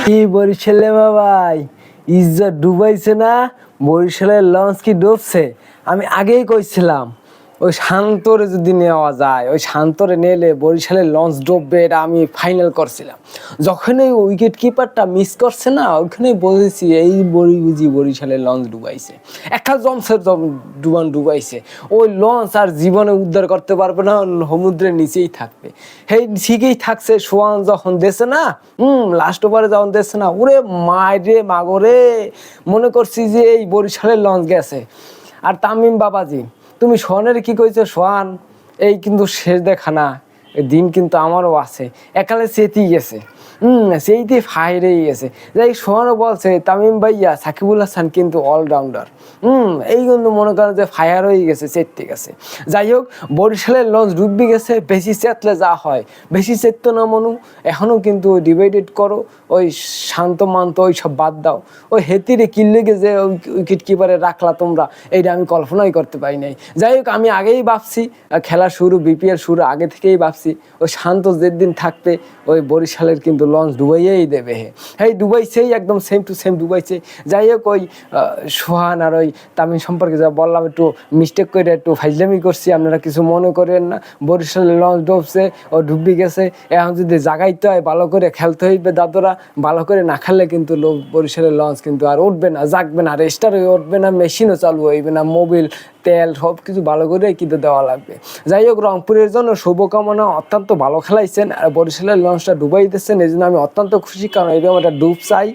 কি বরিশালে বাবাই ইজ্জত ডুবাইছে না? বরিশালের লঞ্চ কি ডুবছে? আমি আগেই কইছিলাম ওই শান্তরে যদি নেওয়া যায়, ওই শান্তরে নিলে বরিশালের লঞ্চ ডুববে, এটা আমি ফাইনাল করছিলাম। যখন ওই উইকেট কিপারটা মিস করছে না, ওইখানেই বলেছি এই বুঝি বরিশালের লঞ্চ ডুবাইছে। একটা লঞ্চের ডুবাইছে। ওই লঞ্চ আর জীবনে উদ্ধার করতে পারবে না, সমুদ্রের নিচেই থাকবে। সেই ঠিকই থাকছে। সোয়ান যখন দেশে না, লাস্ট ওভারে যখন দেশে না, ওরে মায়েরে মাগরে, মনে করছি যে এই বরিশালের লঞ্চ গেছে। আর তামিম বাবাজি, তুমি সোহানের কি কইছো? সোহান এই কিন্তু শেষ দেখা না, দিন কিন্তু আমারও আছে। একালে চেতেই গেছে, সেইতে ফাইরেই গেছে। যাই সোহানও বলছে তামিম ভাইয়া সাকিবুল হাসান কিন্তু অলরাউন্ডার। এই কিন্তু মনে করেন যে ফায়ার হয়ে গেছে, চেতে গেছে। যাই হোক, বরিশালের লঞ্চ ডুববে গেছে। বেশি চেতলে যা হয়, বেশি চেততো না মনু। এখনও কিন্তু ডিভাইডেড করো, ওই শান্ত মান্ত ওই সব বাদ দাও। ওই হেতিরে কিনলে যে ওই উইকেট কিপারে রাখলা তোমরা, এইটা আমি কল্পনাই করতে পারি নাই। যাই হোক, আমি আগেই ভাবছি, খেলা শুরু বিপিএল শুরু আগে থেকেই ভাবছি ওই শান্ত যেদিন থাকবে ওই বরিশালের কিন্তু লঞ্চ ডুবাইয়েই দেবে। হ্যাঁ, ডুবাইছেই, একদম সেম টু সেম ডুবাইছে। যাই হোক, ওই সোহান আর ওই তামিম সম্পর্কে যা বললাম, একটু মিস্টেক করে একটু ফাইজলামি করছি, আপনারা কিছু মনে করেন না। বরিশালের লঞ্চ ডুবছে, ও ডুবি গেছে। এখন যদি জাগাইতে হয়, ভালো করে খেলতে হইবে দাদুরা। ভালো করে না খেললে কিন্তু বরিশালের লঞ্চ কিন্তু আর উঠবে না, জাগবে না, রেস্টার হয়ে উঠবে না, মেশিনও চালু হইবে না, মোবিল তেল সব কিছু ভালো করে কিন্তু দেওয়া লাগবে। যাই হোক, রংপুরের জন্য শুভকামনা। অত্যন্ত ভালো খেলাইছেন আর বরিশালের লঞ্চটা ডুবাই দিচ্ছেন, এই জন্য আমি অত্যন্ত খুশি, কারণ এরকম একটা ডুব চাই।